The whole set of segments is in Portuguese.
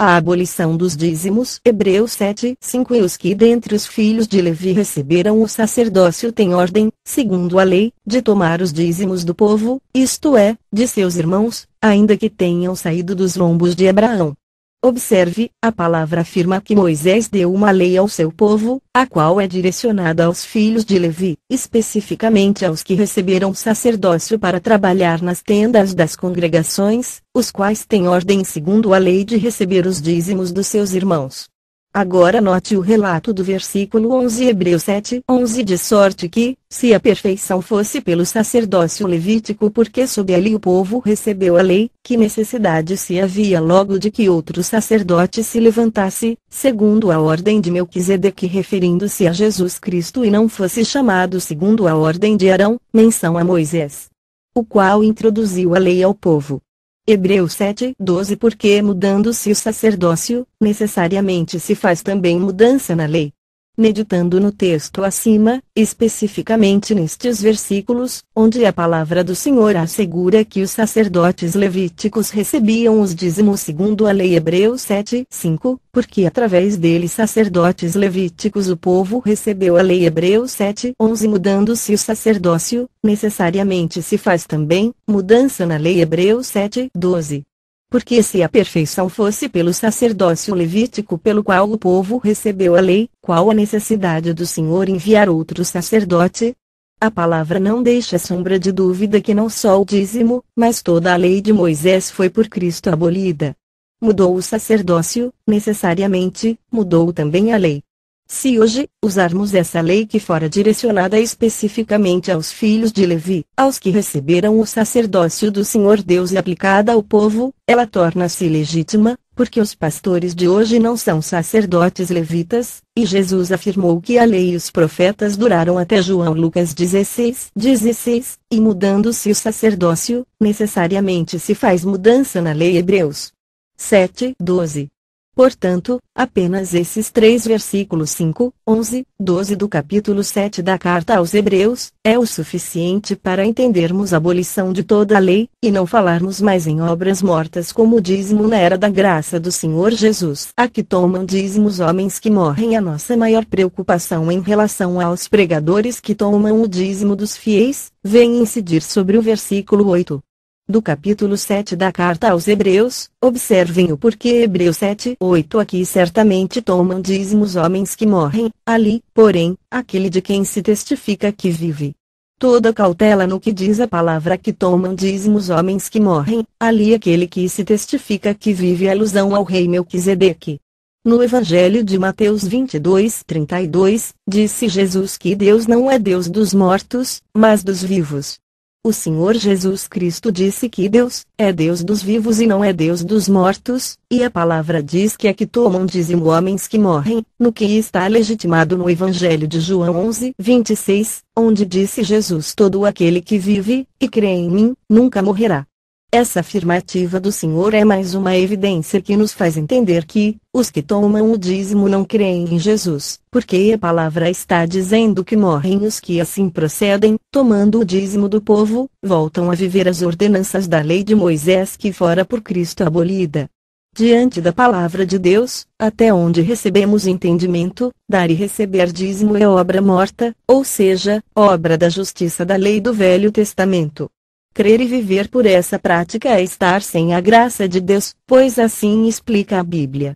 A abolição dos dízimos. Hebreus 7:5. E os que dentre os filhos de Levi receberam o sacerdócio têm ordem, segundo a lei, de tomar os dízimos do povo, isto é, de seus irmãos, ainda que tenham saído dos lombos de Abraão. Observe, a palavra afirma que Moisés deu uma lei ao seu povo, a qual é direcionada aos filhos de Levi, especificamente aos que receberam sacerdócio para trabalhar nas tendas das congregações, os quais têm ordem segundo a lei de receber os dízimos dos seus irmãos. Agora note o relato do versículo 11. Hebreus 7:11. De sorte que, se a perfeição fosse pelo sacerdócio levítico, porque sob ele o povo recebeu a lei, que necessidade se havia logo de que outro sacerdote se levantasse, segundo a ordem de Melquisedeque, referindo-se a Jesus Cristo, e não fosse chamado segundo a ordem de Arão, menção a Moisés, o qual introduziu a lei ao povo. Hebreus 7:12. Porque mudando-se o sacerdócio, necessariamente se faz também mudança na lei. Meditando no texto acima, especificamente nestes versículos, onde a palavra do Senhor assegura que os sacerdotes levíticos recebiam os dízimos segundo a lei. Hebreus 7:5, porque através deles sacerdotes levíticos o povo recebeu a lei. Hebreus 7:11. Mudando-se o sacerdócio, necessariamente se faz também mudança na lei. Hebreus 7:12. Porque se a perfeição fosse pelo sacerdócio levítico pelo qual o povo recebeu a lei, qual a necessidade do Senhor enviar outro sacerdote? A palavra não deixa sombra de dúvida que não só o dízimo, mas toda a lei de Moisés foi por Cristo abolida. Mudou o sacerdócio, necessariamente, mudou também a lei. Se hoje, usarmos essa lei que fora direcionada especificamente aos filhos de Levi, aos que receberam o sacerdócio do Senhor Deus e aplicada ao povo, ela torna-se legítima, porque os pastores de hoje não são sacerdotes levitas, e Jesus afirmou que a lei e os profetas duraram até João. Lucas 16:16, e mudando-se o sacerdócio, necessariamente se faz mudança na lei. Hebreus 7:12. Portanto, apenas esses três versículos 5, 11, 12 do capítulo 7 da carta aos Hebreus, é o suficiente para entendermos a abolição de toda a lei, e não falarmos mais em obras mortas como o dízimo na era da graça do Senhor Jesus. Aqui tomam dízimos homens que morrem. A nossa maior preocupação em relação aos pregadores que tomam o dízimo dos fiéis, vem incidir sobre o versículo 8. Do capítulo 7 da carta aos Hebreus, observem o porquê. Hebreus 7:8. Aqui certamente tomam dízimos homens que morrem, ali, porém, aquele de quem se testifica que vive. Toda cautela no que diz a palavra que tomam dízimos homens que morrem, ali aquele que se testifica que vive, alusão ao rei Melquisedeque. No Evangelho de Mateus 22:32, disse Jesus que Deus não é Deus dos mortos, mas dos vivos. O Senhor Jesus Cristo disse que Deus é Deus dos vivos e não é Deus dos mortos, e a palavra diz que aqui tomam dízimo homens que morrem, no que está legitimado no Evangelho de João 11:26, onde disse Jesus: todo aquele que vive, e crê em mim, nunca morrerá. Essa afirmativa do Senhor é mais uma evidência que nos faz entender que, os que tomam o dízimo não creem em Jesus, porque a palavra está dizendo que morrem os que assim procedem, tomando o dízimo do povo, voltam a viver as ordenanças da lei de Moisés que fora por Cristo abolida. Diante da palavra de Deus, até onde recebemos entendimento, dar e receber dízimo é obra morta, ou seja, obra da justiça da lei do Velho Testamento. Crer e viver por essa prática é estar sem a graça de Deus, pois assim explica a Bíblia.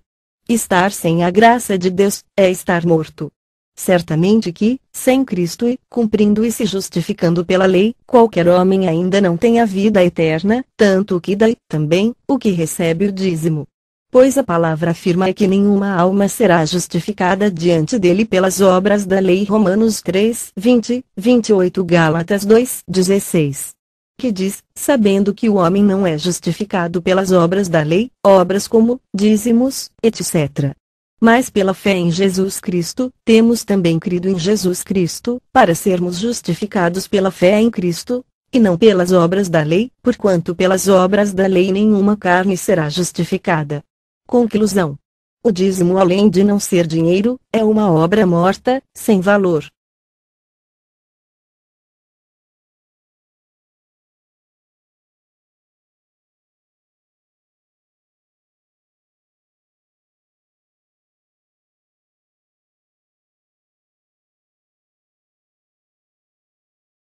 Estar sem a graça de Deus é estar morto. Certamente que, sem Cristo e cumprindo e se justificando pela lei, qualquer homem ainda não tem a vida eterna, tanto o que dá e também o que recebe o dízimo. Pois a palavra afirma que nenhuma alma será justificada diante dele pelas obras da lei. Romanos 3:20, 28. Gálatas 2:16. Que diz, sabendo que o homem não é justificado pelas obras da lei, obras como dízimos, etc. Mas pela fé em Jesus Cristo, temos também crido em Jesus Cristo, para sermos justificados pela fé em Cristo, e não pelas obras da lei, porquanto pelas obras da lei nenhuma carne será justificada. Conclusão. O dízimo, além de não ser dinheiro, é uma obra morta, sem valor.